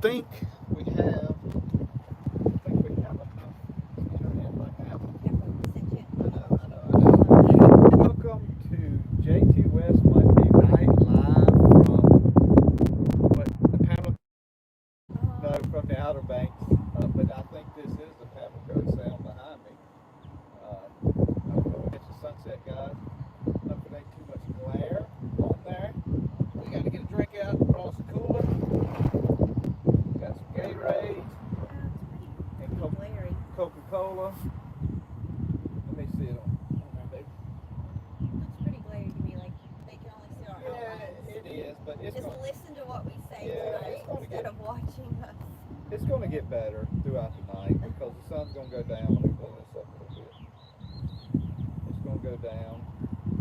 think we have. I think we have enough internet right now. I know. Welcome to Jtwes Monday Night Live from the Camel. No, from the Outer Banks. But I think this is the Avipel sound behind me. Hopefully it's a sunset, guys. Hopefully ain't too much glare on there. We got to get a drink out across the cooler. Got some Gatorade and Coca-Cola. Let me see it on there, baby. Looks pretty glary to me, like they can only see our outlines. Yeah, it is, but it's just listen to what we say tonight instead of watching us. It's going to get better throughout the night because the sun's going to go down. Let me blow this up a little bit. It's going to go down.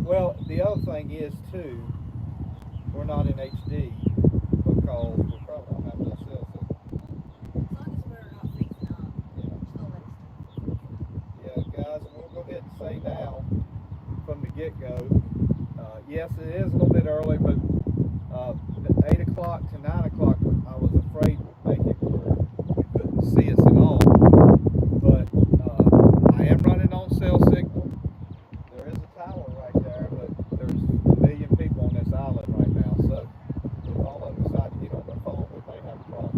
Well, the other thing is, too, we're not in HD because we probably don't have no cell signal. As long as we're not freezing up, still let us. Yeah, guys, we'll go ahead and say now from the get-go. Yes, it is a little bit early, but 8 o'clock to 9 o'clock, I was afraid we'd make it where you couldn't see us at all. But I am running on cell signal. There is a tower right there, but there's a million people on this island right now. So if all of them decide to get on their phone, we may have a problem.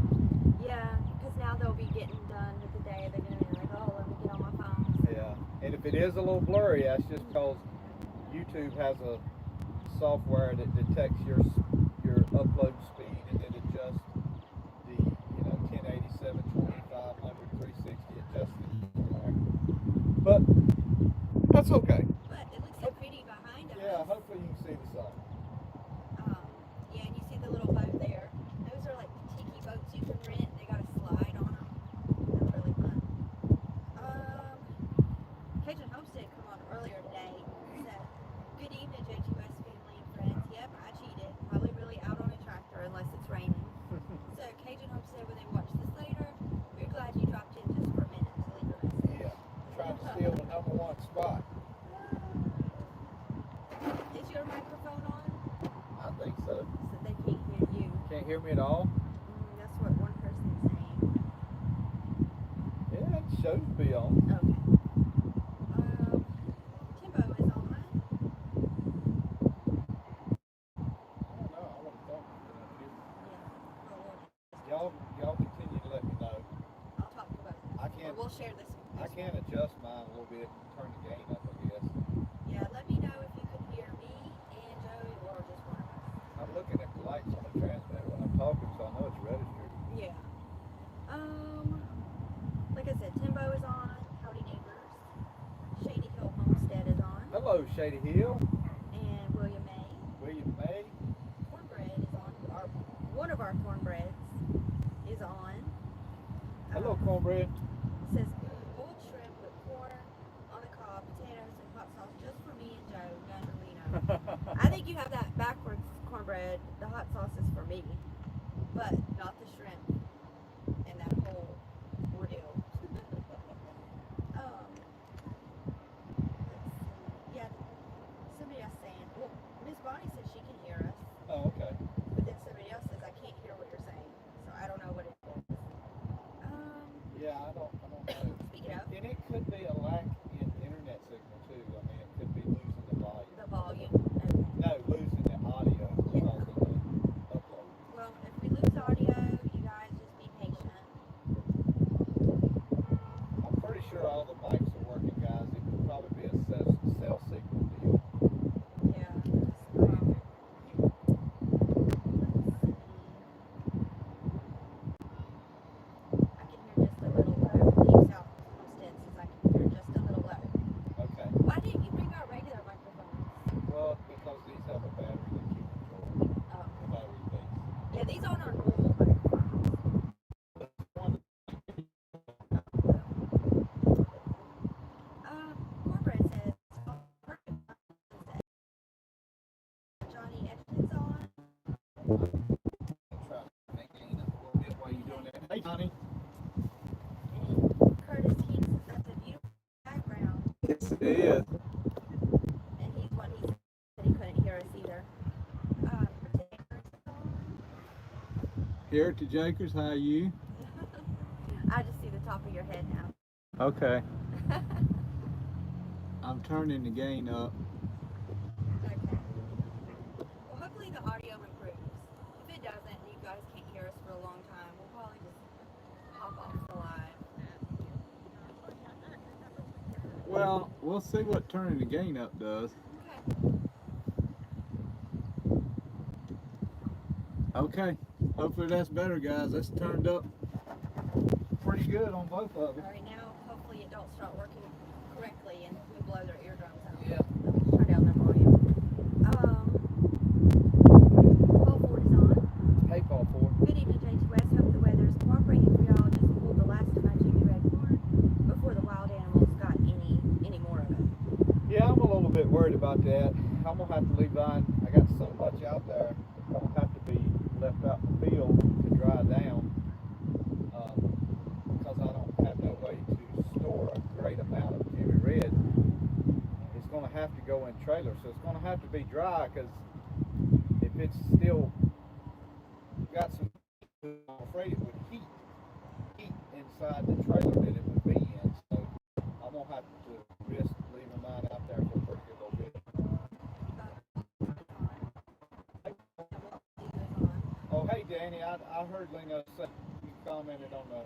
Yeah, because now they'll be getting done with the day. They're going to be like, oh, let me get on my phone. Yeah, and if it is a little blurry, that's just because YouTube has a software that detects your upload speed and it adjusts the 1080, 720, 500, 360 adjusted there. But that's okay. But it looks so pretty behind us. Yeah, hopefully you can see the sun. Yeah, and you see the little boat there. Those are like tiki boats you can rent. They got a slide on them. They're really fun. Cajun Homestead come on earlier today. Said, good evening, Jtwes family and friends. Yep, I cheated. Probably really out on a tractor unless it's raining. So Cajun Homestead, when they watch this later, we're glad you dropped in just for a minute to leave a message. Yeah, trying to steal the #1 spot. Is your microphone on? I think so. So they can't hear you. Can't hear me at all? That's what one person's saying. Yeah, it shows to be on. Okay. Timbo is on. I don't know. I want to talk to you up here. Yeah. Y'all continue to let me know. I'll talk to both. I can't. We'll share this. I can adjust mine a little bit and turn the gain up, I guess. Yeah, let me know if you can hear me and Joey or just one of us. I'm looking at the lights on the transmitter when I'm talking, so I know it's registered. Yeah. Like I said, Timbo is on. Howdy neighbors. Shady Hill Homestead is on. Hello, Shady Hill. And William May. William May. Cornbread is on. One of our cornbreads is on. Hello, Cornbread. It says boiled shrimp with corn on the cob, potatoes, and hot sauce just for me and Joe, Nunderlino. I think you have that backwards, Cornbread. The hot sauce is for me, but not the shrimp and that whole ordeal. Yeah, somebody else saying, well, Miss Bonnie says she can hear us, Oh, okay. but then somebody else says I can't hear what you're saying, so I don't know what it is. Yeah, I don't know. Speak it up. And it could be a lack in internet signal too. I mean, it could be losing the volume. The volume. Okay. No, losing the audio because of the upload. Well, if we lose audio, you guys just be patient. I'm pretty sure all the mics are working, guys. It could probably be a cell signal deal. Yeah. I can hear just a little low. Deep South Homestead says I can hear just a little low. Okay. Why didn't you bring our regular microphones? Well, because these have a battery that keeps control. Oh. The battery things. Yeah, these aren't our normal microphones. Cornbread says, Johnny Edmonds on. Try to make gain up a little bit while you're doing that. Hey, Johnny. And Curtis Heath says that's a beautiful background. Yes, it is. And he said he couldn't hear us either. Here to Jakers, how are you? I just see the top of your head now. Okay. I'm turning the gain up. Okay. Well, hopefully the audio improves. If it doesn't, and you guys can't hear us for a long time, we'll probably just hop off the live. Well, we'll see what turning the gain up does. Okay. Okay. Hopefully that's better, guys. That's turned up pretty good on both of them. All right, now hopefully it don't start working correctly and we blow their eardrums out. Yeah. Turn down their volume. Call 4 is on. Hey, call 4. Good evening, Jtwes. Hope the weather is cooperating for y'all. Just pulled the last of my Jimmy red corn before the wild animals got any more of it. Yeah, I'm a little bit worried about that. I'm gonna have to leave mine. I got so much out there. I'll have to be left out in the field to dry down because I don't have no way to store a great amount of Jimmy red. It's gonna have to go in trailer, so it's gonna have to be dry because if it's still got some, I'm afraid it would heat inside the trailer that it would be in. So I'm gonna have to risk leaving mine out there for a pretty good little bit. Oh, hey Danny, I heard Lena say you commented on the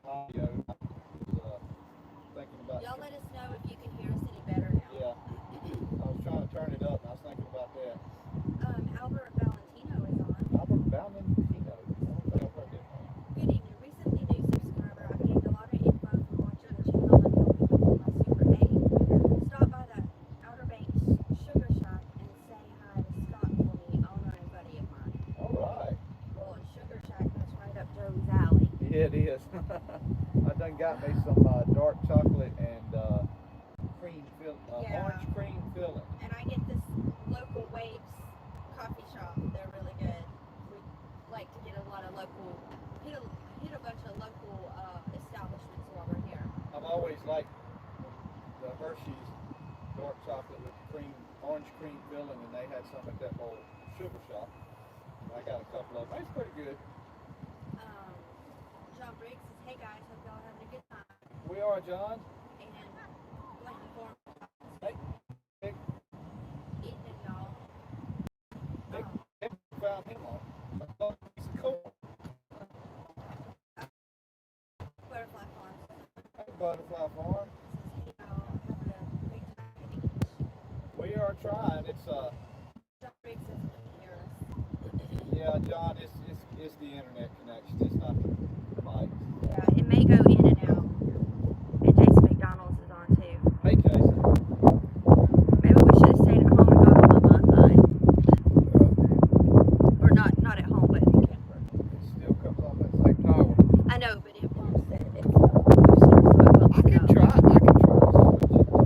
audio. I was thinking about. Y'all let us know if you can hear us any better now. Yeah, I was trying to turn it up, and I was thinking about that. Albert Valentino is on. Albert Valentino. I don't think I've heard that one. Good evening. Recently new subscriber. I gained a lot of info from watching the channel and helping with my Super 8. Stop by the Outer Banks Sugar Shack and say hi to Scott for me, owner and buddy of mine. All right. Well, Sugar Shack, that's right up Joey's alley. Yeah, it is. I done got me some dark chocolate and cream Yeah. orange cream filling. And I get this local Waves coffee shop. They're really good. We like to get a lot of local, hit a bunch of local establishments while we're here. I've always liked the Hershey's dark chocolate with orange cream filling, and they had some at that old sugar shop. I got a couple of them. It's pretty good. John Briggs says, hey guys, hope y'all having a good time. We are, John. And waiting for Hey, big evening, y'all. found him on. He's cool. Butterfly Farm Hey, Butterfly Farm. says, hey y'all, having a great time at the beach. We are trying. It's John Briggs says, can you hear us? yeah, John. It's the internet connection. It's not the mic. Yeah, it may go in and out. And Jason McDonald's is on too. Hey, Jason. Maybe we should have stayed at home and got on the Wi-Fi. Or not at home, but in Camper. It still comes off that same tower. I know, but it bumps it. It's I can try. I can try to switch it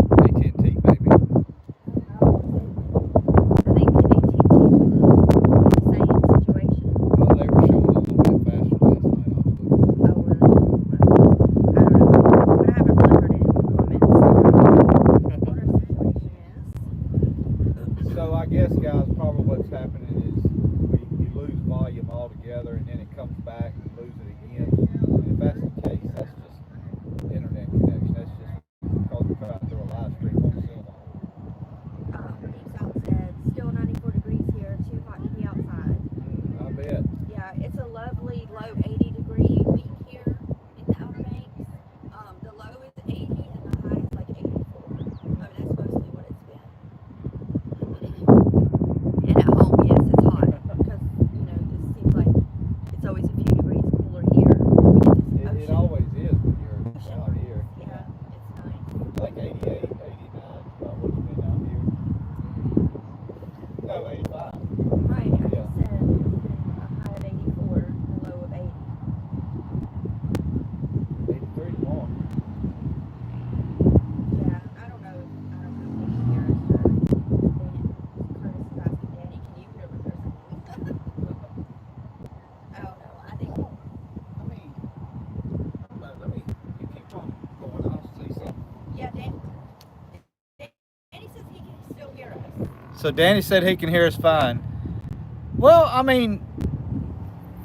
to AT&T, maybe. I think AT&T in the same situation. Well, they were showing a little bit faster last night, obviously. Oh, really? I don't know. But I haven't really heard any comments on what our situation is. So I guess, guys, probably what's happening is you lose volume altogether, and then it comes back and lose it again. And if that's the case, that's just internet connection. That's just because we're trying to do a live stream on Zoom. Deep South said, still 94 degrees here, too hot to be outside. I bet. Yeah, it's a lovely low 80-degree week here in the Outer Banks. The low is 80 and the high is like 84. I mean, that's mostly what it's been. And at home, yes, it's hot because, you know, it just seems like it's always a few degrees cooler here. We get this It ocean. always is when you're out here. Yeah, it's nice. Like 88, 89, about what's been out here. No, 85. Right, I Yeah. just said it's been a high of 84, a low of 80. 83 tomorrow. Yeah, I don't know if you can hear us or Curtis is asking Danny, can you hear what they're saying? I don't know. I think I mean, let me, you keep on going, I'll say something. yeah, Danny says he can still hear us. So Danny said he can hear us fine. Well, I mean,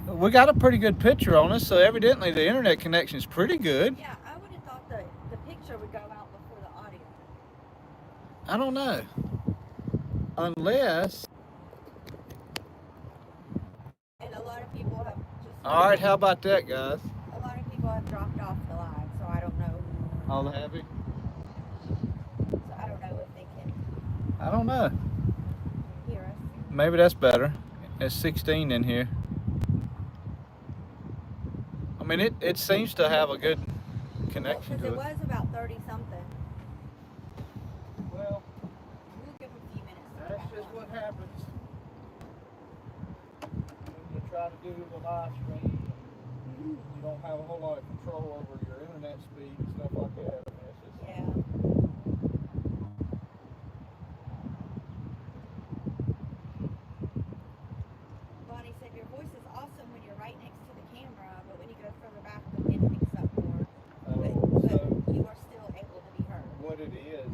we got a pretty good picture on us, so evidently the internet connection is pretty good. Yeah, I would have thought the picture would go out before the audio. I don't know. Unless. And a lot of people have just. All right, how about that, guys? A lot of people have dropped off the live, so I don't know. All happy? So I don't know if they can I don't know. hear us. Maybe that's better. It's 16 in here. I mean, it seems to have a good connection Because to it it. was about 30 something. Well, We'll give them a few minutes. to that's back just up. what happens when you try to do the live stream. You don't have a whole lot of control over your internet speed and stuff like that. I mean, it's just, Yeah. Bonnie said your voice is awesome when you're right next to the camera, but when you go further back, the wind picks up more. But so you are still able to be heard. what it is,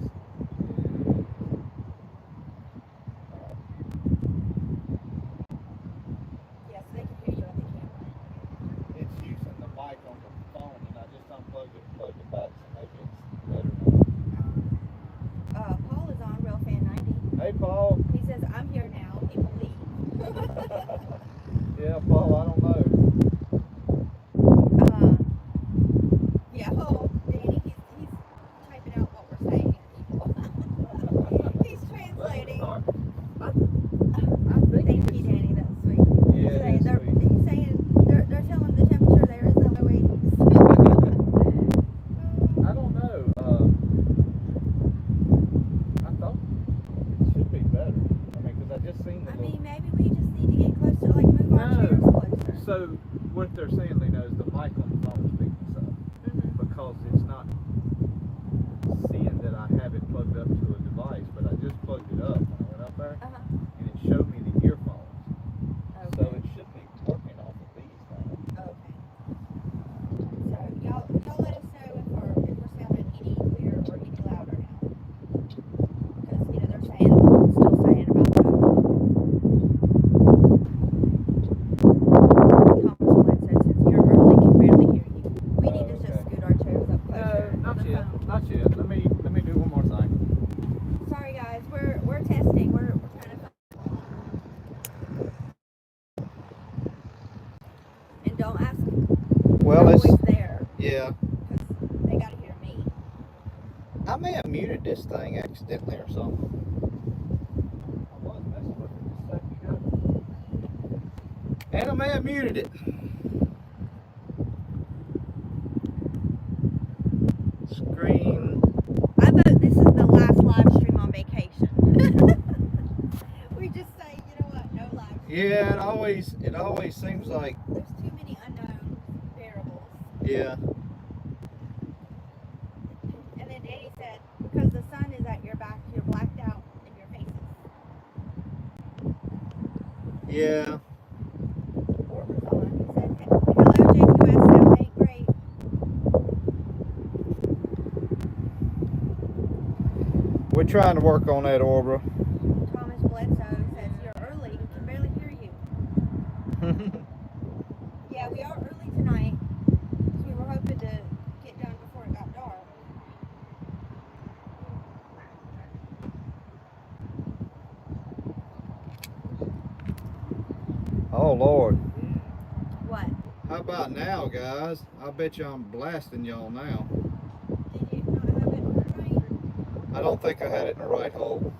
Yes, they can hear you on the camera. it's using the mic on the phone, and I just unplugged it and plugged it back, so maybe it's better now. Paul is on Real Fan 90. Hey, Paul. He says, I'm here now. People leave. Yeah, Paul, I don't know. Yeah, oh, Danny, he's typing out what we're saying. He's translating. I Thank you, Danny. That's sweet. Yeah, it is sweet. He's saying they're telling the temperature there is no waiting. I don't know. I thought it should be better. I mean, because I just seen the I little. mean, maybe we just need to get close to move our chairs closer. So what they're saying, Lena, is the mic on the phone is picking this up because it's not seeing that I have it plugged up to a device, but I just plugged it up when I went up there, and it showed me the earphones. So it should be working off of these now. Okay. So y'all let us know if we're sounding any clearer or any louder now. Because they're still saying about the Thomas Bledsoe says you're early, can barely hear you. We need to just scoot our chairs up closer. No, not to the yet. phone. Not yet. Let me do one more thing. Sorry guys, we're testing. We're trying to. And don't ask. Well, no it's voice there. yeah. Because they gotta hear me. I may have muted this thing accidentally or something. I was messing with it just a second ago. And I may have muted it. Screen. I vote this is the last live stream on vacation. We just say, you know what, no live stream. Yeah, it always seems like, There's too many unknown variables. yeah. And then Danny said, because the sun is at your back, you're blacked out in your faces. Yeah. Orber's on. He said, hello Jtwes, sound ain't great. We're trying to work on that, Orbra. Thomas Bledsoe says, you're early, we can barely hear you. Yeah, we are early tonight. We were hoping to get done before it got dark. Oh, Lord. What? How about now, guys? I bet you I'm blasting y'all now. Did you not have it on the right? I don't think I had it in the right hole.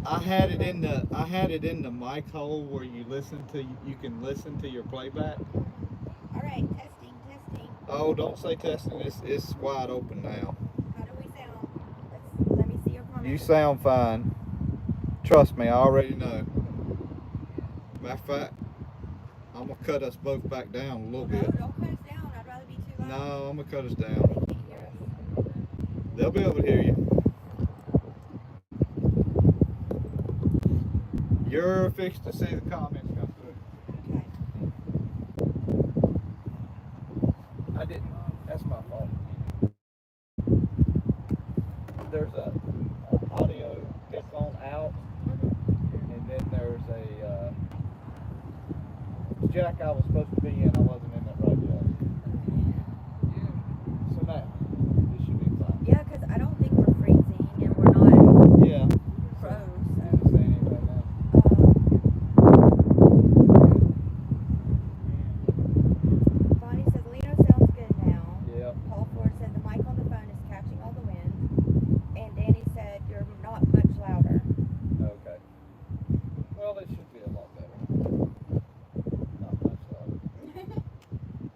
I had it in the mic hole where you can listen to your playback. All right, testing. Oh, don't say testing. It's wide open now. How do we sound? Let me see your comments. You sound fine. Trust me, I already know. Matter of fact, I'm gonna cut us both back down a little No, bit. don't cut us down. I'd rather be too loud. No, I'm gonna cut us They down. can't hear us. They'll be able to hear you. You're fixed to see the comments come through. Okay. I didn't. That's my fault. There's a audio headphone out, jack I was supposed to be in, I wasn't in that right jack. So now, this should be fine. Yeah, because I don't think we're freezing and we're not Yeah. froze. I didn't say anything right now. Bonnie says Lino sounds good now. Yeah. Paul Ford said the mic on the phone is catching all the wind. And Danny said you're not much louder. Okay. Well, it should be a lot better. Not much louder.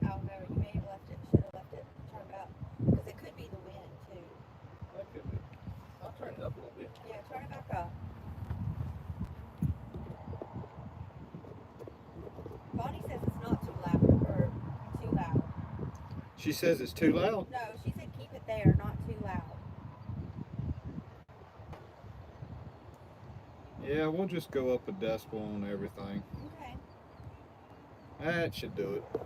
Oh no, you may have left it. Should have left it turned up. Because it could be the wind too. That could be. I'll turn it up a little bit. Yeah, turn it back up. Bonnie says it's not too loud or too loud. She says it's too loud? No, she said keep it there, not too loud. Yeah, we'll just go up a decibel on everything. Okay. That should do it. I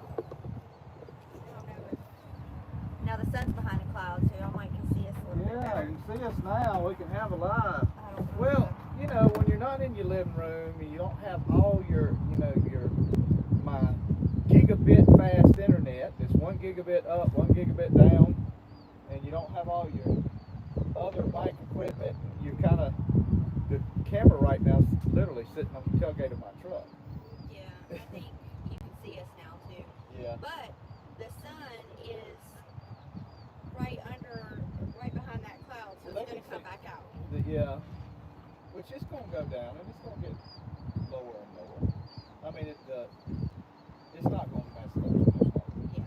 don't know if... Now the sun's behind the clouds, so y'all might can see us a little bit Yeah, better. you can see us now. We can have a live. I don't know. Well, you know, when you're not in your living room and you don't have all your, my gigabit fast internet, it's 1 gigabit up, 1 gigabit down, and you don't have all your other mic equipment, you're kind of, the camera right now is literally sitting on the tailgate of my truck. Yeah, I think you can see us now too. Yeah. But the sun is right behind that cloud, so it's going to come back out. Yeah. Which is going to go down, and it's going to get lower and lower. I mean, it's not going to mess up too much longer. Yeah.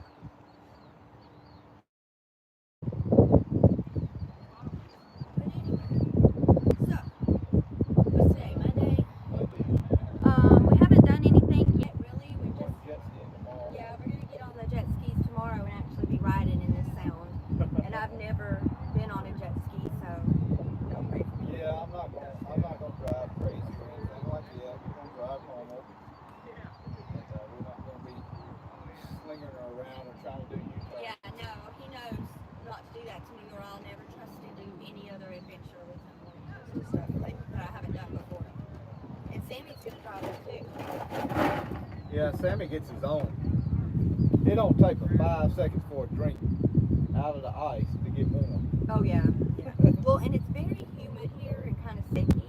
But anyway, so what's today? Monday. We haven't done anything yet, really. We just Jet skiing tomorrow. yeah, we're gonna get on the jet skis tomorrow and actually be riding in this sound. And I've never been on a jet ski, so don't pray for me. Yeah, I'm not gonna drive crazy or anything like that. We're gonna drive normal. And, we're not gonna be slinging her around or trying to do U-turns. Yeah, no, he knows not to do that to me, or I'll never trust to do any other adventure with him when it comes to stuff like that I haven't done before. And Sammy's gonna drive it too. Yeah, Sammy gets his own. It don't take but 5 seconds for a drink out of the ice to get warm. Oh yeah. Well, and it's very humid here and kind of sticky.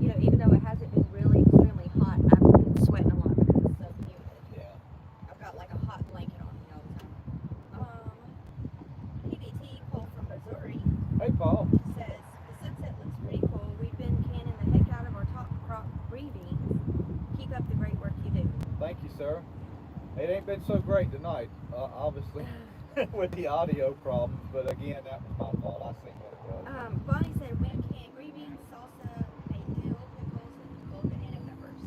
You know, even though it hasn't been really extremely hot, I've been sweating a lot because it's so humid. Yeah. I've got like a hot blanket on me all the time. PBT Paul from Missouri Hey, Paul. says the sunset looks pretty cool. We've been canning the heck out of our top crop green beans. Keep up the great work you do. Thank you, sir. It ain't been so great tonight, obviously, with the audio problems. But again, that was my fault. I seen what it was. Bonnie said we can green beans, salsa, made dill, pickles, and pickled banana peppers.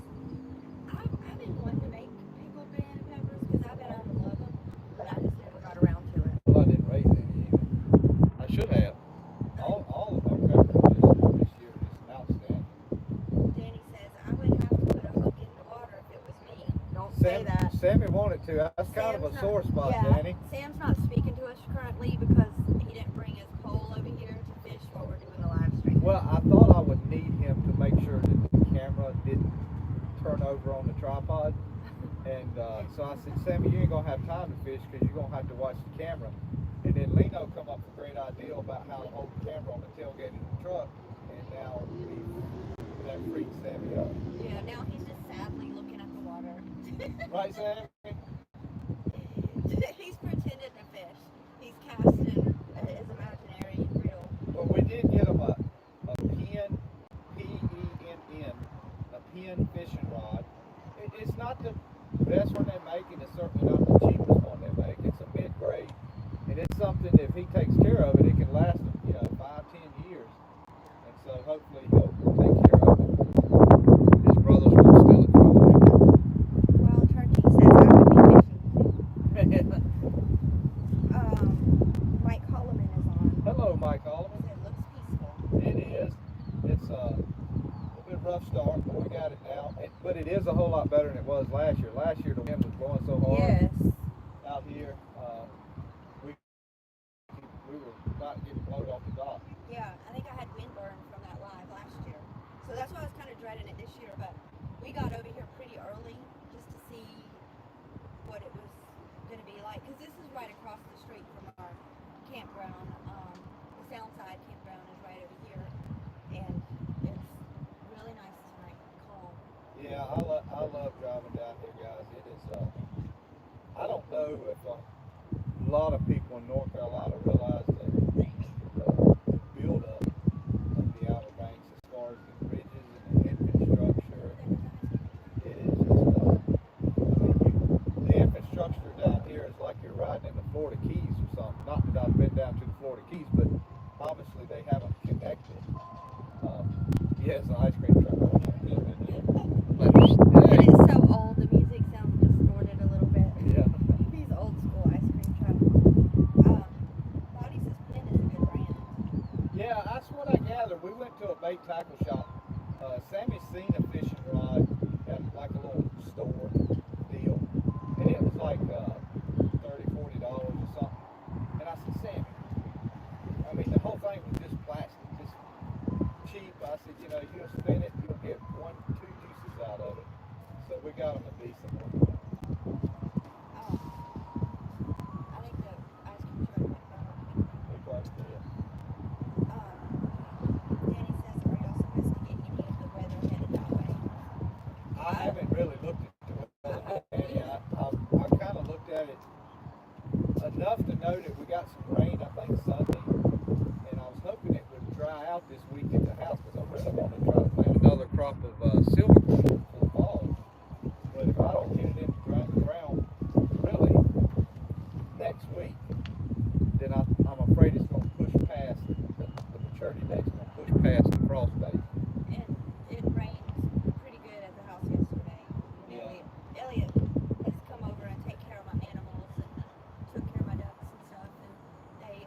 I've been wanting to make pickled banana peppers because I bet I would love them, but I just never got around to it. Well, I didn't raise any either. I should have. All of our peppers this year is outstanding. Danny says I would have to put a hook in the water if it was me. Don't say that. Sammy wanted to. That's kind of a Sam's sore not- spot, yeah, Danny. Sam's not speaking to us currently because he didn't bring his pole over here to fish while we're doing the live stream. Well, I thought I would need him to make sure that the camera didn't turn over on the tripod. And so I said, Sammy, you ain't going to have time to fish because you're going to have to watch the camera. And then Lino come up with a great idea about how to hold the camera on the tailgate of the truck. And now that freaks Sammy up. Yeah, now he's just sadly looking at the water. Right, Sammy? He's pretending to fish. He's casting his imaginary reel. Well, we did get him a Penn, P-E-N-N, a Penn fishing rod. It's not the best one they make, and it's certainly not the cheapest one they make. It's a mid-grade, and it's something, if he takes care of it, it can last him, 5-10 years. And so hopefully he'll take care of it. His brothers won't steal it from him. Well, Turkey says I would be fishing too. Mike Holloman is on. Hello, Mike Oliver. It looks peaceful. It is. It's a bit rough start, but we got it now. But it is a whole lot better than it was last year. Last year the wind was blowing so hard Yes. out here. We were not getting blown off the dock. Yeah, I think I had windburn from that live last year. So that's why I was kind of dreading it this year, but we got over here pretty early just to see what it was going to be like. Because this is right across the street from our campground. The Soundside campground is right over here. And it's really nice tonight, calm. Yeah, I love driving down here, guys. It is, I don't know if a lot of people in North Carolina realize the build up of the Outer Banks as far as the bridges and the infrastructure. It is just, the infrastructure down here is like you're riding in the Florida Keys or something. Not that I've been down to the Florida Keys, but obviously they haven't connected. Yeah, it's an ice cream truck. And it's so old, the music sounds distorted a little bit. Yeah. These old school ice cream trucks. Body Suspend is a good brand. Yeah, that's what I gathered. We went to a bait tackle shop. Sammy's seen a fishing rod at like a little store deal. And it was like $30, $40 or something. And I said, Sammy, I mean, the whole thing was just plastic, just cheap. I said, you know, you'll spin it, you'll get 1, 2 juices out of it. So we got them a decent one. I think the ice cream truck went better. We probably did. Danny says, are y'all supposed to get any of the weather headed that way? I haven't really looked at the weather. I kind of looked at it enough to know that we got some rain, I think, Sunday. And I was hoping it would dry out this week at the house because I really want to try to plant another crop of silver corn for the fall. But if I don't get it in the ground really next week, then I'm afraid it's going to push past the maturity date. It's going to push past the frost date. And it rained pretty good at the house yesterday. Yeah. Elliot has come over and take care of my animals and took care of my ducks and stuff. And they,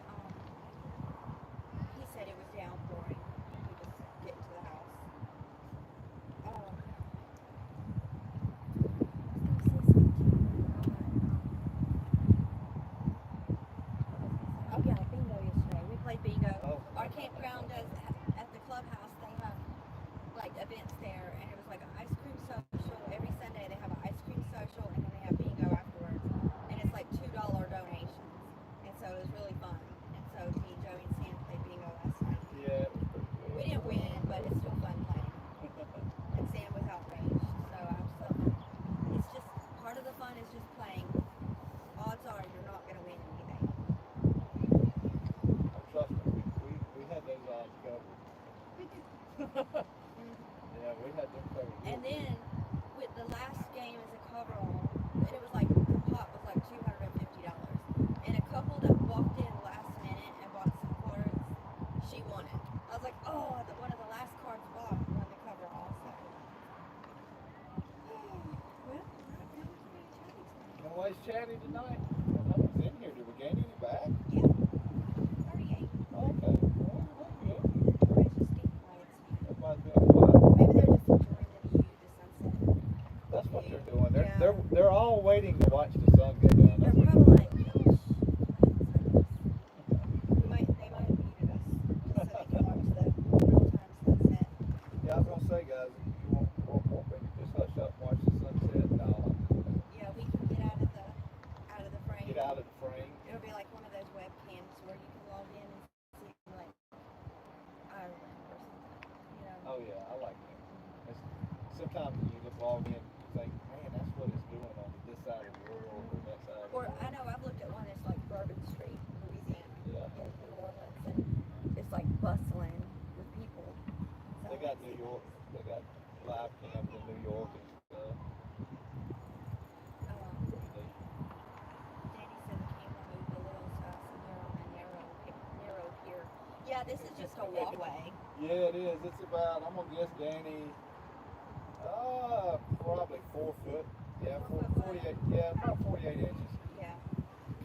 he said it was downpouring. He was getting to the house. I was gonna say something to you. Oh yeah, bingo yesterday. We played bingo. Oh. Our campground does at the clubhouse. They have like events there, and it was like an ice cream social. Every Sunday they have an ice cream social, and then they have bingo afterwards. And it's like $2 donations, and so it was really fun. And so me, Joey, and Sam played bingo last night. Yeah, it was pretty good. We didn't win, but it's still fun playing. And Sam was outraged, so I was like, it's just part of the fun is just playing. Odds are you're not gonna win anything. Trust me, we had those odds covered. Yeah, we had them covered. And then with the last game as a coverall, and it was like the pot was like $250. And a couple that walked in last minute and bought some cards, she won it. I was like, oh, one of the last cards bought won the coverall. So. Well, Nobody's chatty tonight. Well, nobody's in here. Did we gain any back? yeah, 38. Okay. Well, that's good. Everybody's just getting quiet. Everybody's being quiet. Maybe they're just enjoying the view, the sunset. That's what they're doing. Yeah. They're all waiting to watch the sun go down. They're That's what probably like, oh, they might have muted us just so they can watch the real-time sunset. Yeah, I was gonna say, guys, if you want me to just hush up and watch the sunset, Yeah, we can get out of the frame. get out of the frame. It'll be like one of those webcams where you can log in and see like Ireland or something. You know. Oh yeah, I like that. Sometimes when you look log in, you think, man, that's what it's doing on this side of the world or that side of the Or world. I know I've looked at one that's like Bourbon Street, Louisiana, Yeah. in New Orleans, and it's like bustling with people. So They got New York. They got live cams in New York and stuff. Pretty neat. Danny said the camera moved a little, so I said they're on a narrow pier. Yeah, this is just a walkway. Yeah, it is. It's about, I'm gonna guess, Danny, probably 4 foot. Yeah, 48. Yeah, about 48 inches. Yeah.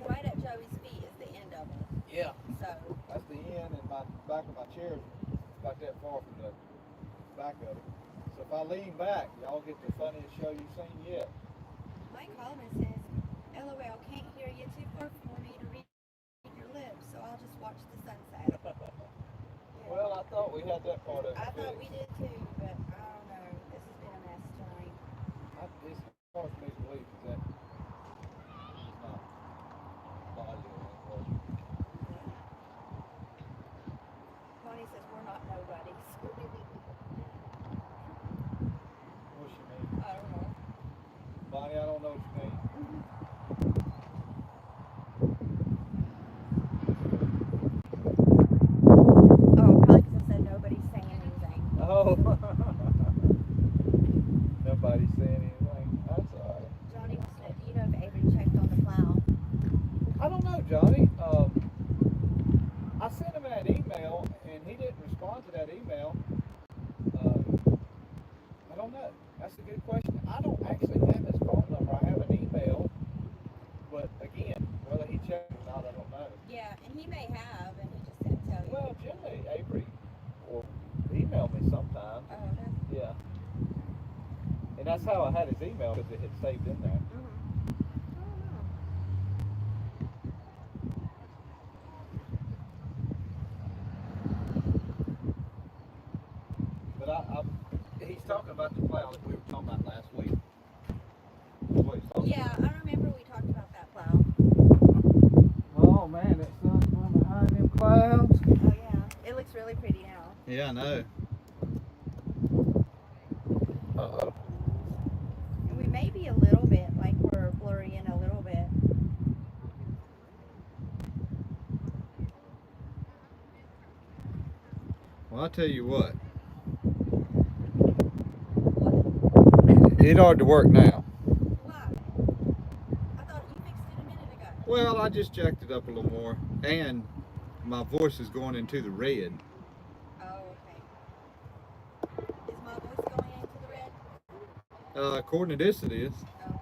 Right at Joey's feet is the end of it. Yeah. So That's the end, and my back of my chair is about that far from the back of it. So if I lean back, y'all get the funniest show you've seen yet. Mike Holman says, LOL, can't hear you too far for me to read your lips, so I'll just watch the sunset. Yeah. Well, I thought we had that part of it. I thought fixed. we did too, but I don't know. know what you mean. Oh, probably because I said nobody's saying anything. Oh. Nobody's saying anything. That's alright. Johnny wants to know, do you know if Avery checked on the plow? I don't know, Johnny. I sent him that email, and he didn't respond to that email. I don't know. That's a good question. I don't actually have his phone number. I have an email, but again, whether he checked or not, I don't know. Yeah, and he may have, and he just didn't tell you. Well, generally, Avery will email me sometime. Oh, okay. Yeah. And that's how I had his email, because it had saved in there. I don't know. But he's talking about the plow that we were talking about last week. That's what he's talking Yeah, about. I remember we talked about that plow. Oh man, that sun's going behind them clouds. Oh yeah, it looks really pretty now. Yeah, I know. Uh-oh. And we may be a little bit, like we're blurry in a little bit. Well, I'll tell you what. What? It ought to work now. Why? I thought you fixed it a minute ago. Well, I just jacked it up a little more, and my voice is going into the red. Oh, okay. Is my voice going into the red? According to this, it is. Okay.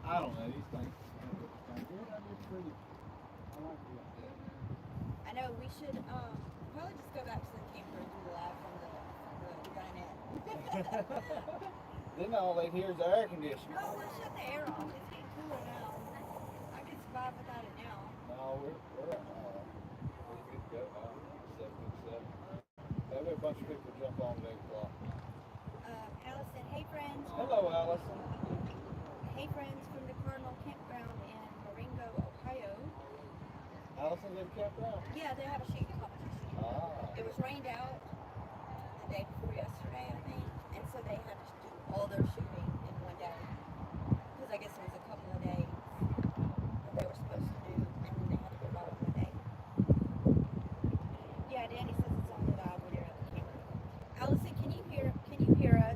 I don't know these things. I know we should probably just go back to the camper and do the live from the dinette. Then all they hear is the air conditioner. No, let's shut the air off. It's getting cooler now. I can survive without it now. No, we're good to go now. 7:07. Maybe a bunch of people jump on at 8 o'clock. Allison, hey friends. Hello, Allison. Hey friends from the Cardinal Campground in Marengo, Ohio. Allison live campground? Yeah, they have a shooting competition. Ah. It was rained out the day before yesterday, I think, and so they had to do all their shooting in one day. Because I guess it was a couple of days that they were supposed to do, and then they had to do it all in one day. Yeah, Danny says it's only loud when you're at the camera. Allison, can you hear us?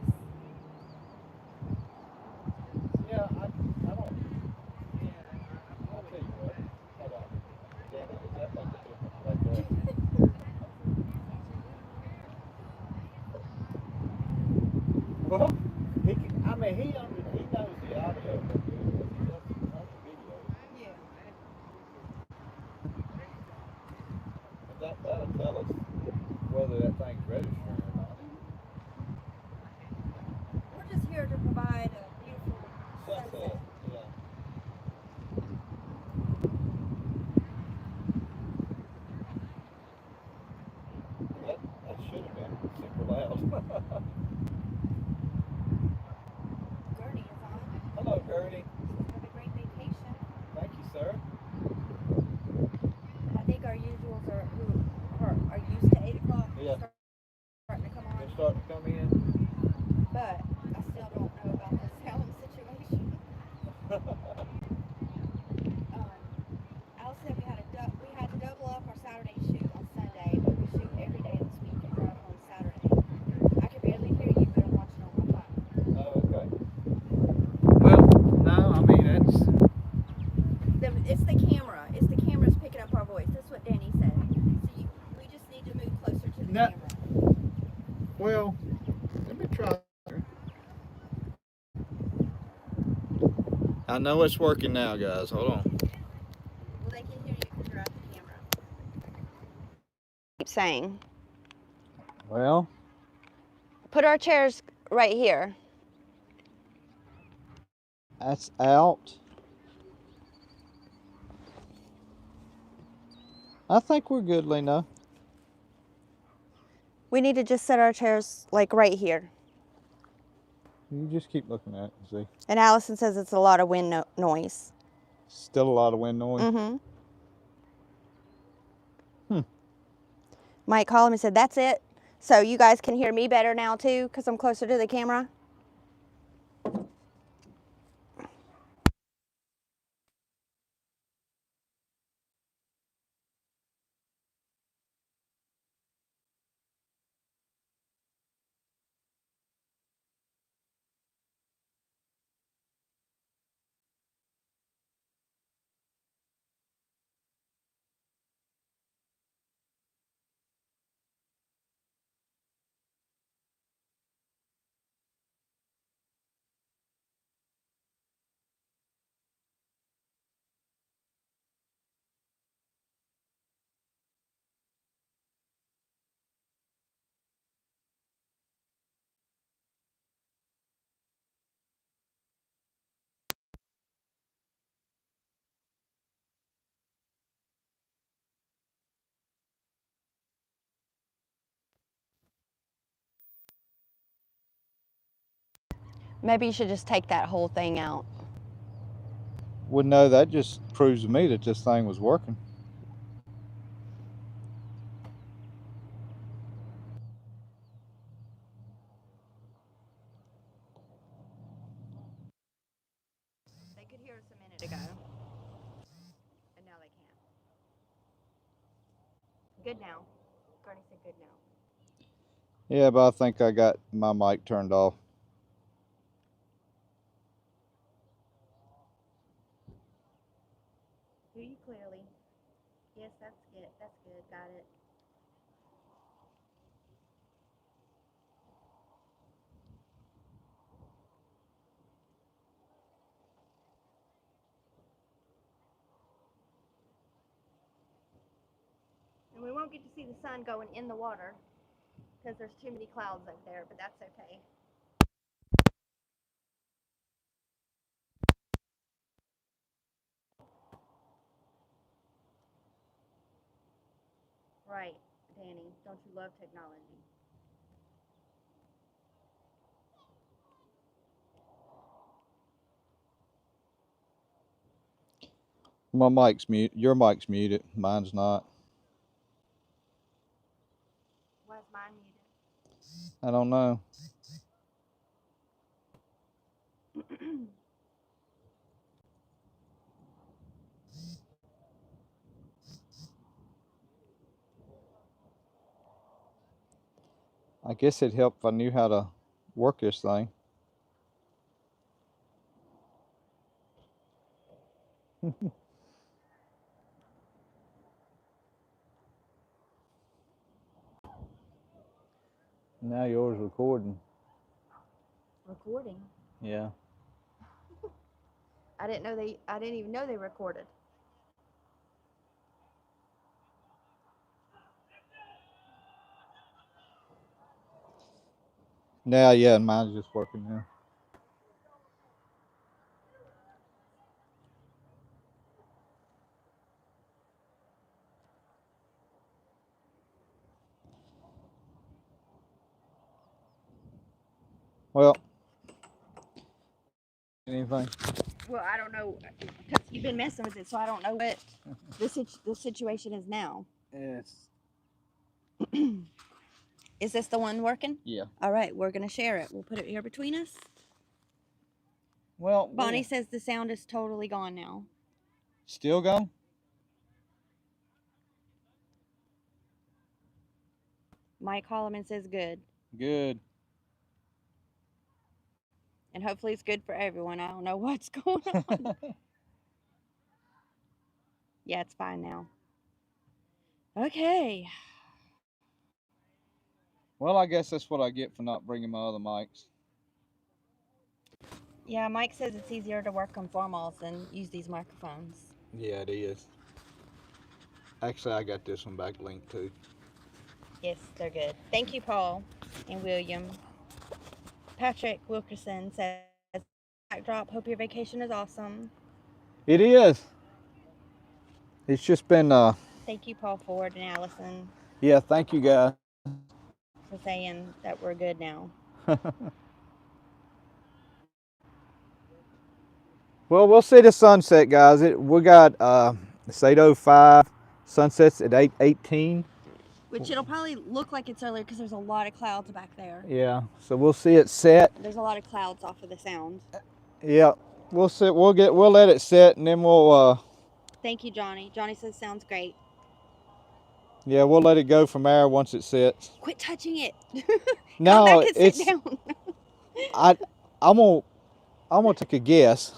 Yeah, I don't. I'll tell you what. Hold on. Damn it, is that like a different right there? Well, he knows the audio, but he doesn't know the video. Yeah. And that'll tell us whether that thing's registering or not. We're just here to provide a beautiful sunset. Yeah. That should have been super loud. Gurney is on. Hello, Gertie. Have a great vacation. Thank you, sir. I think our usuals are who are used to 8 o'clock. Yeah. Starting to come on. They're starting to come in. But I still don't know about the sound situation. Alice said we had to double up our Saturday shoot on Sunday, but we shoot every day this week and drive home Saturday. I can barely hear you, but I'm watching on my phone. Oh, okay. Well, no, I mean, It's the camera. It's the camera's picking up our voice. That's what Danny said. So we just need to move closer to the No. camera. well, let me try. I know it's working now, guys. Hold on. Well, they can hear you because you're at the camera. Keep saying. Well, Put our chairs right here. that's out. I think we're good, Lena. We need to just set our chairs like right here. You just keep looking at it and see. And Allison says it's a lot of wind noise. Still a lot of wind noise. Mm-hmm. Mike called him and said, that's it. So you guys can hear me better now too, because I'm closer to the camera. Maybe you should just take that whole thing out. Well, no, that just proves to me that this thing was working. They could hear us a minute ago, and now they can't. Good now. Gurney said good now. Yeah, but I think I got my mic turned off. Hear you clearly. Yes, that's good. That's good. Got it. And we won't get to see the sun going in the water because there's too many clouds up there, but that's okay. Right, Danny. Don't you love technology? My mic's mute. Your mic's muted. Mine's not. Why is mine muted? I don't know. I guess it'd help if I knew how to work this thing. Now yours recording. Recording? Yeah. I didn't even know they recorded. Now, yeah, mine's just working now. Well, anything? Well, I don't know, because you've been messing with it, so I don't know what the situation is now. Yes. Is this the one working? Yeah. All right, we're going to share it. We'll put it here between us. Well, Bonnie says the sound is totally gone now. Still gone? Mike Holloman says good. Good. And hopefully it's good for everyone. I don't know what's going on. Yeah, it's fine now. Okay. Well, I guess that's what I get for not bringing my other mics. Yeah, Mike says it's easier to work on formals than use these microphones. Yeah, it is. Actually, I got this one back linked too. Yes, they're good. Thank you, Paul and William. Patrick Wilkerson says, backdrop, hope your vacation is awesome. It is. It's just been, Thank you, Paul Ford and Allison, yeah, thank you guys. for saying that we're good now. Well, we'll see the sunset, guys. We got, it's 8:05, sunsets at 8:18. Which it'll probably look like it's earlier because there's a lot of clouds back there. Yeah, so we'll see it set. There's a lot of clouds off of the sound. Yeah, we'll sit. We'll let it set, and then we'll. Thank you, Johnny. Johnny says sounds great. Yeah, we'll let it go from there once it sets. Quit touching it. No, Come back and it's. sit down. I'm gonna take a guess,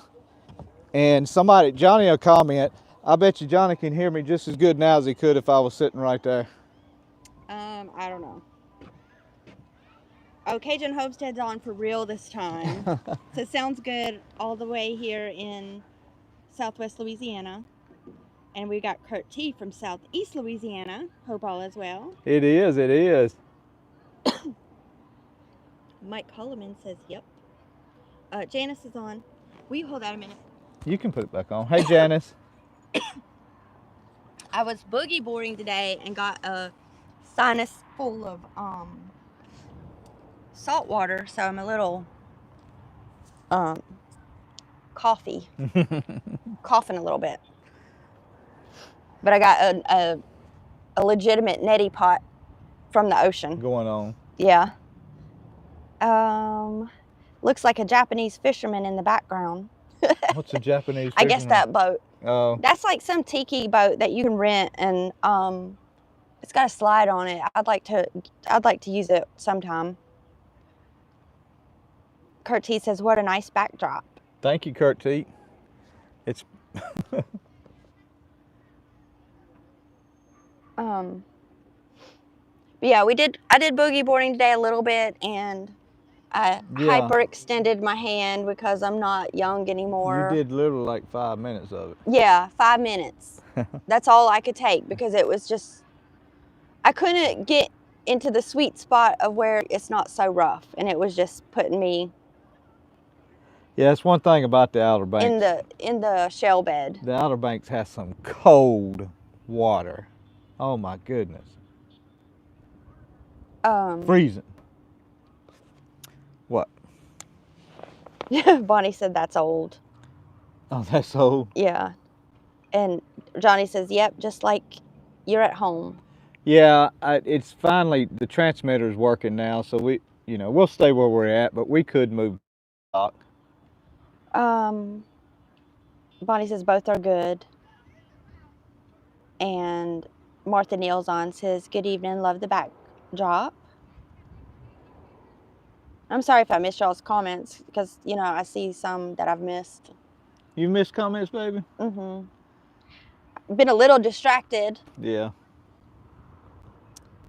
and Johnny will comment. I bet you Johnny can hear me just as good now as he could if I was sitting right there. I don't know. Oh, Cajun Homestead's on for real this time. So it sounds good all the way here in Southwest Louisiana. And we got Kurt T from Southeast Louisiana. Hope all is well. It is. Mike Holloman says, yep. Janice is on. Will you hold that a minute? You can put it back on. Hey, Janice. I was boogie boarding today and got a sinus full of salt water, so I'm a little coughing a little bit. But I got a legitimate neti pot from the ocean. Going on. Yeah. Looks like a Japanese fisherman in the background. What's a Japanese fisherman? I guess that boat. Oh. That's like some tiki boat that you can rent, and it's got a slide on it. I'd like to use it sometime. Kurt T says, "What a nice backdrop." Thank you, Kurt T. It's. But yeah, I did boogie boarding today a little bit, and I hyperextended my hand because I'm not young anymore. You did literally like 5 minutes of it. Yeah, 5 minutes. That's all I could take because it was just, I couldn't get into the sweet spot of where it's not so rough, and it was just putting me. Yeah, that's one thing about the Outer Banks. In the shell bed. The Outer Banks has some cold water. Oh my goodness. Freezing. What? Bonnie said that's old. Oh, that's old? Yeah. And Johnny says, yep, just like you're at home. Yeah, it's finally, the transmitter's working now, so we'll stay where we're at, but we could move stock. Bonnie says both are good. And Martha Neal's on says, good evening, love the backdrop. I'm sorry if I missed y'all's comments because, I see some that I've missed. You missed comments, baby? Mm-hmm. Been a little distracted. Yeah.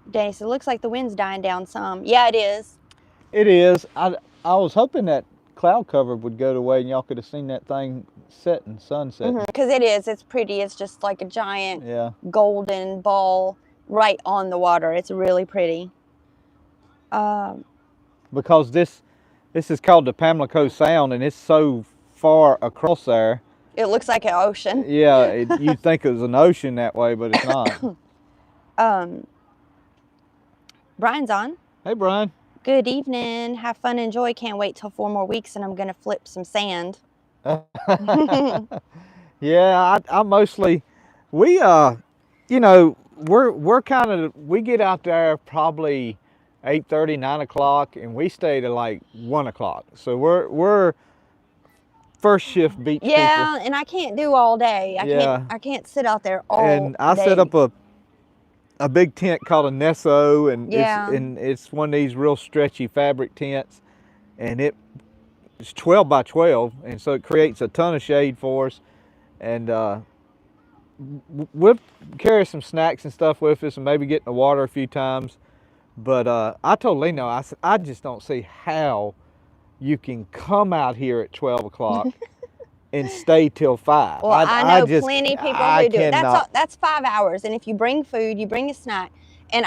Danny says, looks like the wind's dying down some. Yeah, it is. It is. I was hoping that cloud cover would go away and y'all could have seen that thing setting, sunset. Because it is. It's pretty. It's just like a giant golden ball right on the water. It's really pretty. Because this is called the Pamlico Sound, and it's so far across there. It looks like an ocean. Yeah, you'd think it was an ocean that way, but it's not. Brian's on. Hey, Brian. Good evening. Have fun, enjoy. Can't wait till 4 more weeks, and I'm gonna flip some sand. Yeah, I mostly, we're kind of, we get out there probably 8:30, 9 o'clock, and we stay to like 1 o'clock. So we're first shift beach people. And I can't do all day. I can't sit out there all day. And I set up a big tent called a Nesso, and it's one of these real stretchy fabric tents, and it's 12 by 12, and so it creates a ton of shade for us. And we'll carry some snacks and stuff with us, and maybe get in the water a few times. But I told Lino, I said, I just don't see how you can come out here at 12 o'clock and stay till 5. Well, I know plenty of people who do it. That's 5 hours. And if you bring food, you bring a snack. And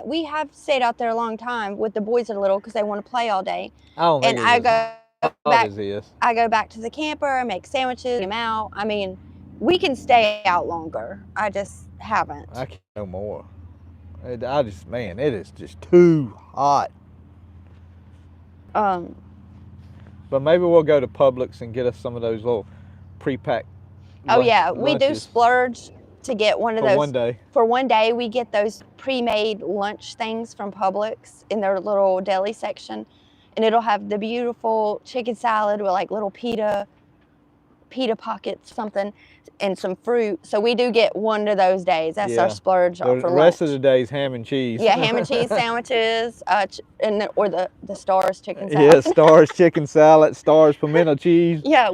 we have stayed out there a long time with the boys that are little because they want to play all day. I go back to the camper, I make sandwiches, get them out. I mean, we can stay out longer. I just haven't. I can't no more. It is just too hot. But maybe we'll go to Publix and get us some of those little pre-packed lunches. We do splurge to get one of For those. one day. For one day, we get those pre-made lunch things from Publix in their little deli section. And it'll have the beautiful chicken salad with like little pita pockets, something, and some fruit. So we do get one of those days. That's our splurge for lunch. The rest of the day is ham and cheese. Yeah, ham and cheese sandwiches, or the Stars chicken salad. Yeah, Stars chicken salad, Stars pimento cheese. Yeah,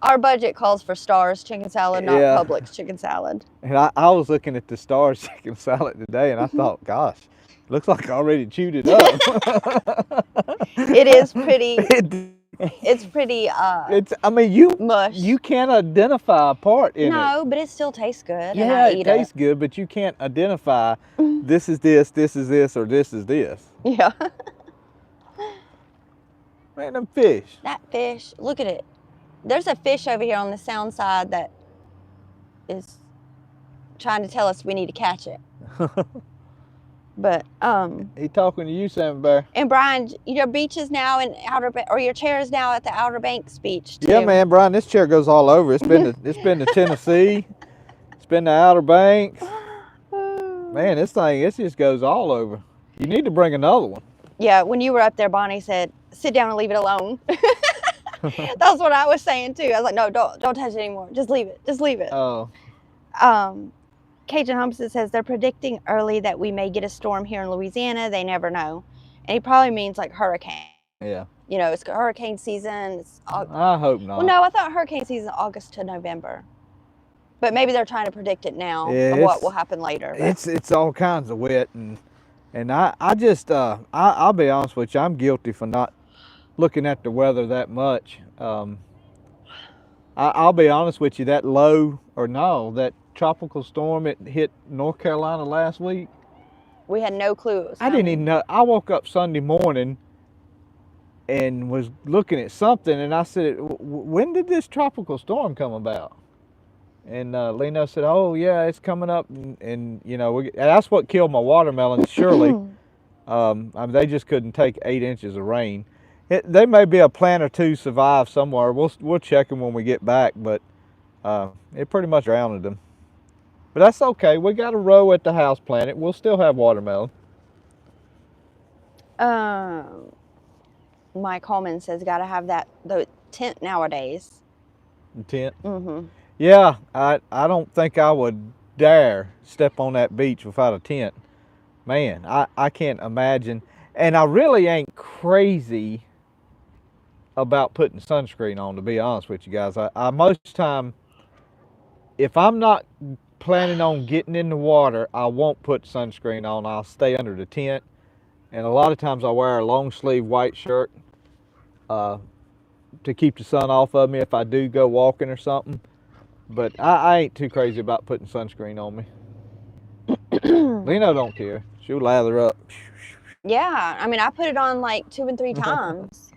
our budget calls for Stars chicken salad, not Publix chicken salad. And I was looking at the Stars chicken salad today, and I thought, gosh, looks like I already chewed it up. It is pretty. It's pretty. I mean, mush. You can't identify a part in it. No, but it still tastes good. Yeah, and I it tastes good, but you can't identify this is this is this, or this is this. Yeah. Man, them fish. That fish, look at it. There's a fish over here on the sound side that is trying to tell us we need to catch it. But he talking to you, Sam Bear. And Brian, your beach is now in or your chair is now at the Outer Banks beach too. Yeah, man, Brian, this chair goes all over. It's been to Tennessee. It's been to Outer Banks. Man, this just goes all over. You need to bring another one. Yeah, when you were up there, Bonnie said, "Sit down and leave it alone." That's what I was saying too. I was like, "No, don't touch it anymore. Just leave it. Just leave it." Oh. Cajun Homestead says they're predicting early that we may get a storm here in Louisiana. They never know. And he probably means like hurricane. Yeah. You know, it's hurricane season. I hope not. Well, no, I thought hurricane season August to November. But maybe they're trying to predict it now of what will happen later. But. It's all kinds of wet. And I just, I'll be honest with you, I'm guilty for not looking at the weather that much. I'll be honest with you, that tropical storm, it hit North Carolina last week. We had no clue it was I didn't even know. I woke up Sunday morning and was looking at something, and I said, when did this tropical storm come about? And Lena said, oh yeah, it's coming up, and you know, that's what killed my watermelons, surely. They just couldn't take 8 inches of rain. There may be a plant or two survive somewhere. We'll check them when we get back, but it pretty much drowned them. But that's okay. We got a row at the house planted. We'll still have watermelon. Mike Holman says, got to have the tent nowadays. The tent? Mm-hmm. Yeah, I don't think I would dare step on that beach without a tent. Man, I can't imagine. And I really ain't crazy about putting sunscreen on, to be honest with you guys. I most time, if I'm not planning on getting in the water, I won't put sunscreen on. I'll stay under the tent, and a lot of times I wear a long sleeve white shirt to keep the sun off of me if I do go walking or something. But I ain't too crazy about putting sunscreen on me. Lena don't care. She'll lather up. Yeah, I mean, I put it on like 2 and 3 times,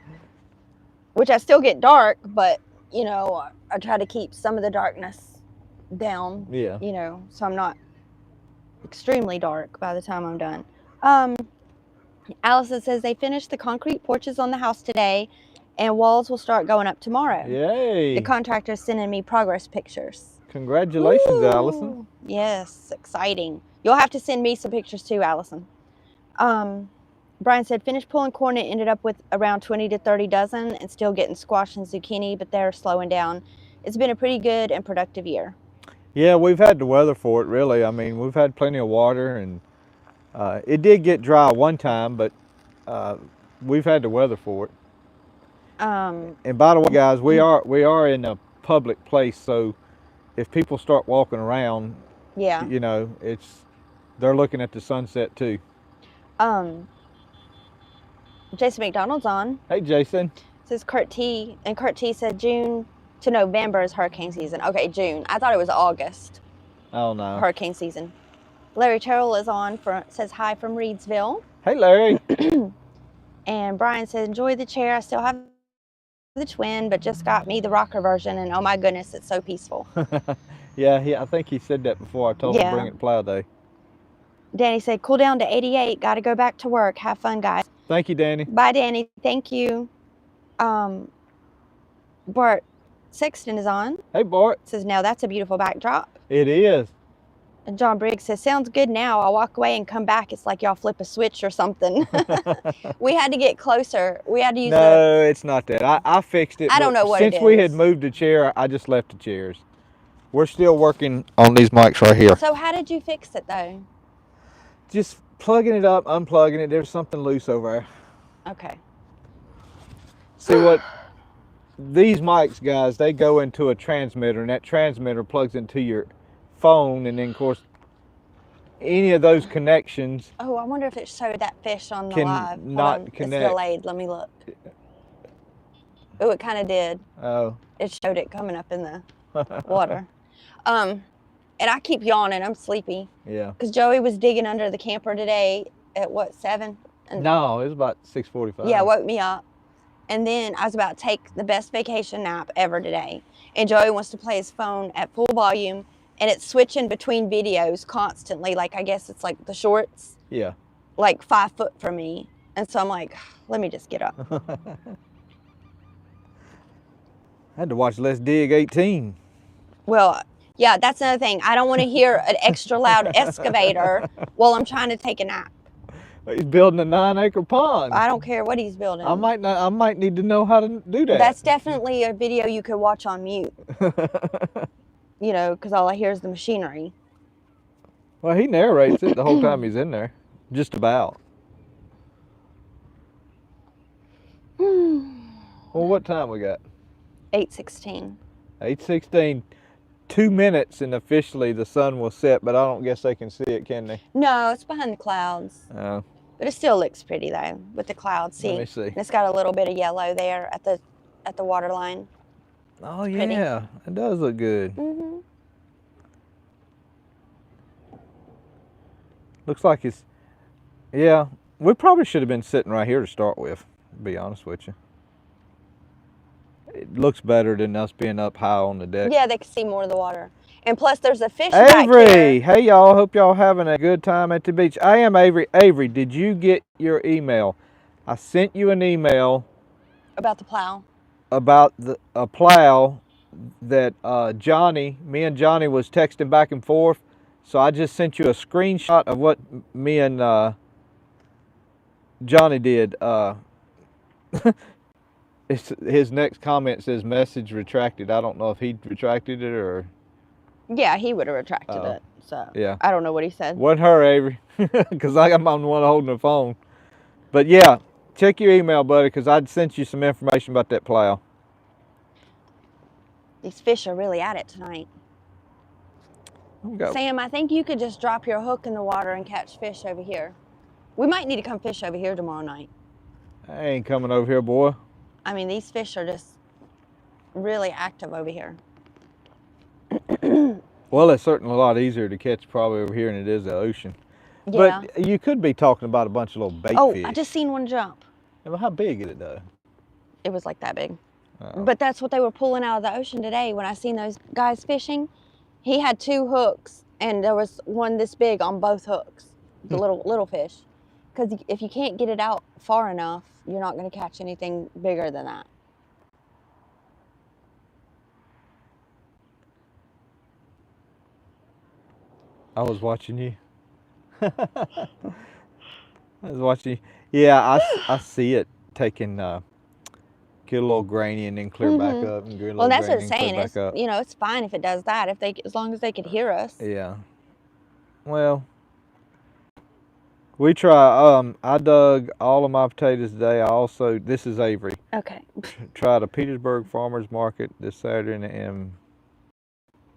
which I still get dark, but you know, I try to keep some of the darkness down. Yeah. You know, so I'm not extremely dark by the time I'm done. Allison says they finished the concrete porches on the house today, and walls will start going up tomorrow. Yay! The contractor's sending me progress pictures. Congratulations, Woo! Allison. Yes, exciting. You'll have to send me some pictures too, Allison. Brian said, finished pulling corn and ended up with around 20 to 30 dozen and still getting squash and zucchini, but they're slowing down. It's been a pretty good and productive year. Yeah, we've had the weather for it, really. I mean, we've had plenty of water, and it did get dry one time, but we've had the weather for it. And by the way, guys, we are in a public place, so if people start walking around, yeah, you know, they're looking at the sunset too. Jason McDonald's on. Hey, Jason. Says Kurt T. And Kurt T said June to November is hurricane season. Okay, June. I thought it was August. Oh, no. Hurricane season. Larry Terrell is on, says hi from Reedsville. Hey, Larry. And Brian says, enjoy the chair. I still have the twin, but just got me the rocker version, and oh my goodness, it's so peaceful. Yeah, I think he said that before. I told him to bring it to plow day. Danny said, cool down to 88. Got to go back to work. Have fun, guys. Thank you, Danny. Bye, Danny. Thank you. Bart Sexton is on. Hey, Bart. Says, now that's a beautiful backdrop. It is. And John Briggs says, sounds good now. I'll walk away and come back. It's like y'all flip a switch or something. We had to get closer. We had to use No, it's not that. I fixed it. I don't know what it since we had is. moved the chair, I just left the chairs. We're still working on these mics right here. So how did you fix it though? Just plugging it up, unplugging it. There's something loose over there. Okay. See what? These mics, guys, they go into a transmitter, and that transmitter plugs into your phone, and then of course any of those connections. Oh, I wonder if it showed that fish on the Can live. Hold not on. connect. It's delayed. Let me look. Oh, it kind of did. Oh. It showed it coming up in the water. And I keep yawning. I'm sleepy. Yeah. Because Joey was digging under the camper today at what, 7? And no, it was about 6:45. yeah, woke me up. And then I was about to take the best vacation nap ever today. And Joey wants to play his phone at full volume, and it's switching between videos constantly. Like, I guess it's like the shorts. Yeah. Like 5 foot from me. And so I'm like, let me just get up. I had to watch Let's Dig 18. Well, yeah, that's another thing. I don't want to hear an extra loud excavator while I'm trying to take a nap. He's building a 9-acre pond. I don't care what he's building. I might need to know how to do that. That's definitely a video you could watch on mute. You know, because all I hear is the machinery. Well, he narrates it the whole time he's in there. Just about. Well, what time we got? 8:16. 8:16. 2 minutes and officially the sun will set, but I don't guess they can see it, can they? No, it's behind the clouds. Oh. But it still looks pretty though, with the clouds. See? Let me see. And it's got a little bit of yellow there at the water line. Oh Pretty. yeah, it does look good. Mm-hmm. Looks like it's, yeah, we probably should have been sitting right here to start with, to be honest with you. It looks better than us being up high on the deck. Yeah, they can see more of the water. And plus there's a fish back Avery, here. hey y'all, hope y'all having a good time at the beach. I am Avery. Avery, did you get your email? I sent you an email About the plow. about a plow that me and Johnny was texting back and forth. So I just sent you a screenshot of what me and Johnny did. His next comment says message retracted. I don't know if he retracted it or. Yeah, he would have retracted it. So yeah. I don't know what he said. Wasn't her, Avery, because I'm the one holding the phone. But yeah, check your email, buddy, because I'd sent you some information about that plow. These fish are really at it tonight. Sam, I think you could just drop your hook in the water and catch fish over here. We might need to come fish over here tomorrow night. I ain't coming over here, boy. I mean, these fish are just really active over here. Well, it's certainly a lot easier to catch probably over here than it is the ocean. Yeah. But you could be talking about a bunch of little bait fish. Oh, I just seen one jump. Yeah, well, how big is it though? It was like that big. Uh-oh. But that's what they were pulling out of the ocean today when I seen those guys fishing. He had 2 hooks and there was one this big on both hooks, the little fish. Because if you can't get it out far enough, you're not going to catch anything bigger than that. I was watching you. I was watching you. Yeah, I see it taking, get a little grainy and then clear back up. And get a Well, little that's what grainy it's and saying. clear It's, back up. you know, it's fine if it does that, as long as they could hear us. Yeah. Well, we try. I dug all of my potatoes today. I also, this is Avery. Okay. Tried a Petersburg Farmers Market this Saturday, and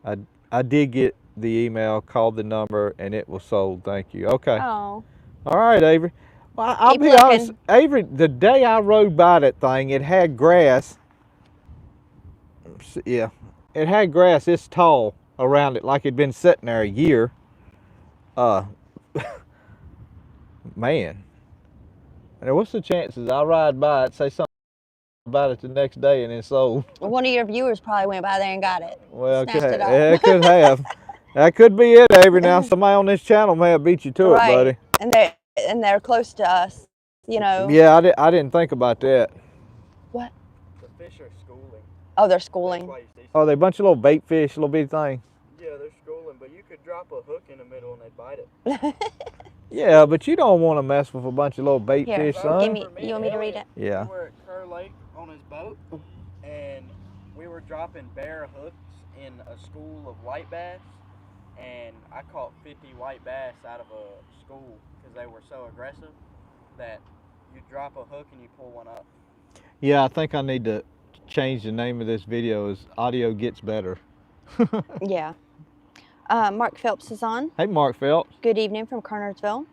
I did get the email, called the number, and it was sold. Thank you. Okay. Oh. All right, Avery. Well, I'll Keep be looking. honest, Avery, the day I rode by that thing, it had grass. Yeah, it had grass this tall around it, like it'd been sitting there a year. Man. And what's the chances I ride by it, say something about it the next day, and it's sold? One of your viewers probably went by there and got it. Well, Snatched it up. it could have. That could be it, Avery. Now somebody on this channel may have beat you to it, buddy. And they're close to us, you know. Yeah, I didn't think about that. What? The fish are schooling. Oh, they're schooling. Oh, they a bunch of little bait fish, little bitty thing. Yeah, they're schooling, but you could drop a hook in the middle and they bite it. Yeah, but you don't want to mess with a bunch of little bait Here, fish, give son. me. You want me to read it? Yeah. We were at Kerr Lake on his boat, and we were dropping bare hooks in a school of white bass, and I caught 50 white bass out of a school because they were so aggressive that you drop a hook and you pull one up. Yeah, I think I need to change the name of this video as Audio Gets Better. Yeah. Mark Phelps is on. Hey, Mark Phelps. Good evening from Kernersville.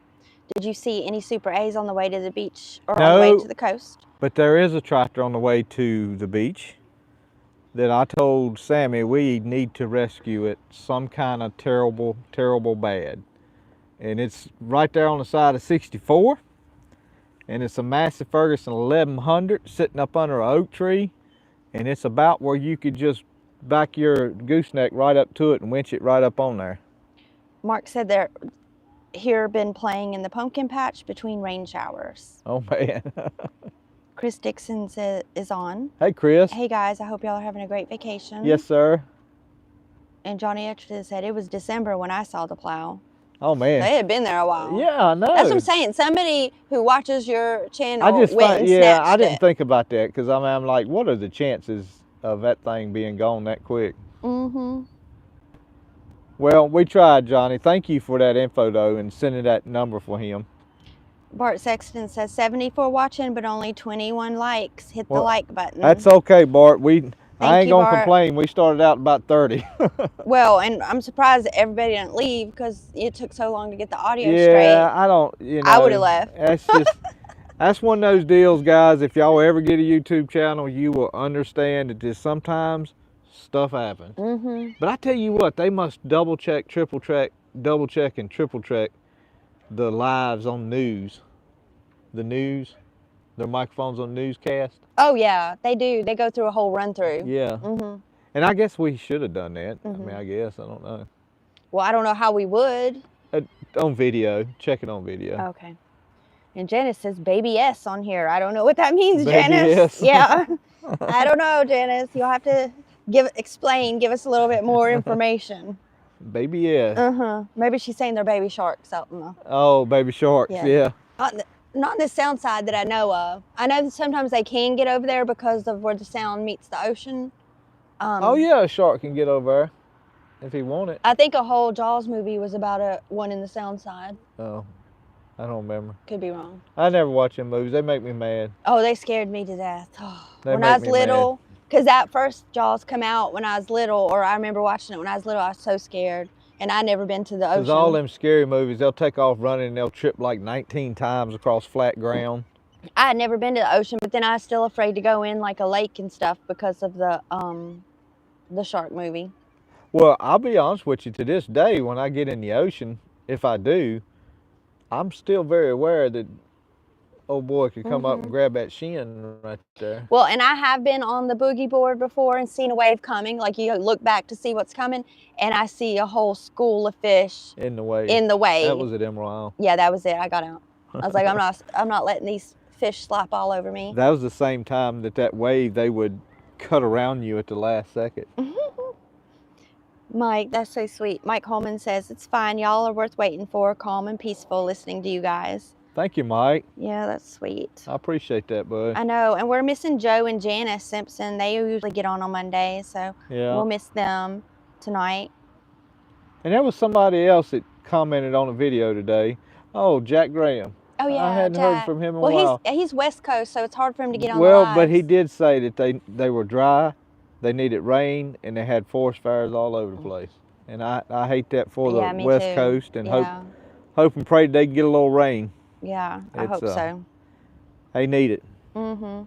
Did you see any Super A's on the way to the beach or No, on the way to the coast? But there is a tractor on the way to the beach that I told Sammy we need to rescue it some kind of terrible, terrible bad. And it's right there on the side of 64. And it's a massive Ferguson 1100 sitting up under an oak tree. And it's about where you could just back your gooseneck right up to it and winch it right up on there. Mark said they're here been playing in the pumpkin patch between rain showers. Oh man. Chris Dixon is on. Hey Chris. Hey guys, I hope y'all are having a great vacation. Yes sir. And Johnny Jtwes said it was December when I saw the plow. Oh man. They had been there a while. Yeah, I know. That's what I'm saying. Somebody who watches your channel I just went and yeah, snatched I didn't it. think about that because I'm like, what are the chances of that thing being gone that quick? Mm-hmm. Well, we tried, Johnny. Thank you for that info though and sending that number for him. Bart Sexton says 74 watching, but only 21 likes. Hit the Well, like button. That's okay, Bart. I ain't you, gonna Bart. complain. We started out about 30. Well, and I'm surprised that everybody didn't leave because it took so long to get the audio yeah, straight. I don't. You know, I would have left. That's just. That's one of those deals, guys. If y'all ever get a YouTube channel, you will understand that just sometimes stuff happens. Mm-hmm. But I tell you what, they must double check, triple check, double check, and triple check the lives on news. The news, their microphones on newscast. Oh yeah, they do. They go through a whole run through. Yeah. Mm-hmm. And I guess we should have done that. I Mhm. mean, I guess, I don't know. Well, I don't know how we would. On video, check it on video. Okay. And Janice says baby S on here. I don't know what that means, Baby Janice. S. Yeah. I don't know, Janice. You'll have to give us a little bit more information. Baby, yeah. Uh-huh. Maybe she's saying they're baby sharks out in the Oh, baby sharks, yeah. not on the sound side that I know of. I know that sometimes they can get over there because of where the sound meets the ocean. Oh yeah, a shark can get over there if he want it. I think a whole Jaws movie was about one in the sound side. Oh, I don't remember. Could be wrong. I never watch them movies. They make me mad. Oh, they scared me to death. They When make I was me little, because that first Jaws come out when I was little, or I remember watching it when I was little, I was so scared. And I'd never been to the ocean. Because all them scary movies, they'll take off running and they'll trip like 19 times across flat ground. I had never been to the ocean, but then I was still afraid to go in like a lake and stuff because of the shark movie. Well, I'll be honest with you, to this day, when I get in the ocean, if I do, I'm still very aware that old boy could come up and grab that shin right there. Well, and I have been on the boogie board before and seen a wave coming. Like you look back to see what's coming, and I see a whole school of fish In the wave. in the wave. That was at Emerald Isle. Yeah, that was it. I got out. I was like, I'm not letting these fish slap all over me. That was the same time that wave, they would cut around you at the last second. Mike, that's so sweet. Mike Holman says, it's fine. Y'all are worth waiting for. Calm and peaceful listening to you guys. Thank you, Mike. Yeah, that's sweet. I appreciate that, bud. I know. And we're missing Joe and Janice Simpson. They usually get on Mondays, so Yeah. we'll miss them tonight. And there was somebody else that commented on a video today. Oh, Jack Graham. Oh, yeah, I hadn't heard Jack. from him in a Well, while. he's West Coast, so it's hard for him to get on Well, the but he lives. did say that they were dry, they needed rain, and they had forest fires all over the place. And I hate that for the Yeah, me West too. Coast, and Yeah. hope and pray they get a little rain. Yeah, I It's, hope so. They need it. Mm-hmm.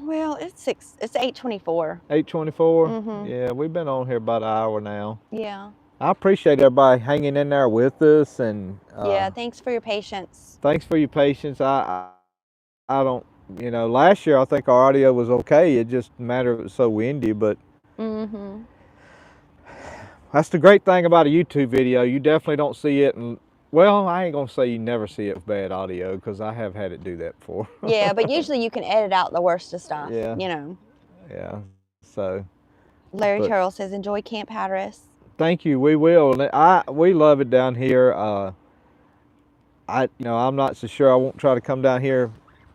Well, it's 8:24. 8:24. Mhm. Yeah, we've been on here about an hour now. Yeah. I appreciate everybody hanging in there with us, and Yeah, thanks for your patience. thanks for your patience. I don't, last year I think our audio was okay. It just mattered it was so windy, but Mm-hmm. that's the great thing about a YouTube video. You definitely don't see it, and well, I ain't gonna say you never see it with bad audio because I have had it do that before. Yeah, but usually you can edit out the worst of stuff. Yeah. You know. Yeah. So, Larry But- Terrell says, enjoy Camp Hatteras. Thank you. We will. We love it down here. I'm not so sure. I won't try to come down here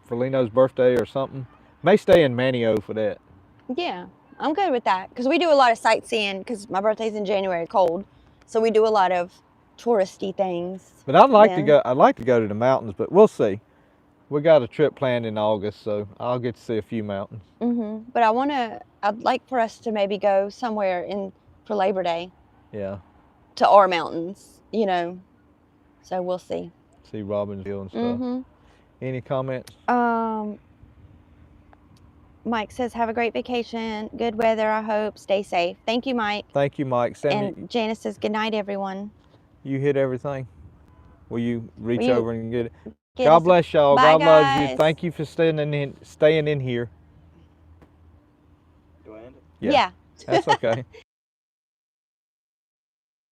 for Leno's birthday or something. May stay in Manio for that. Yeah, I'm good with that because we do a lot of sightseeing because my birthday's in January, cold. So we do a lot of touristy things. But I'd like to then. go. I'd like to go to the mountains, but we'll see. We got a trip planned in August, so I'll get to see a few mountains. But I'd like for us to maybe go somewhere for Labor Day Yeah. to our mountains, So we'll see. See Robbins Hill and stuff. Any comments? Mike says, have a great vacation. Good weather, I hope. Stay safe. Thank you, Mike. Thank you, Mike. And Janice says, good night, everyone. You hit everything. Will you reach Will you over and get it? get God us- bless y'all. Bye, God loves you. guys. Thank you for staying in here. Do I end it? Yeah. That's okay.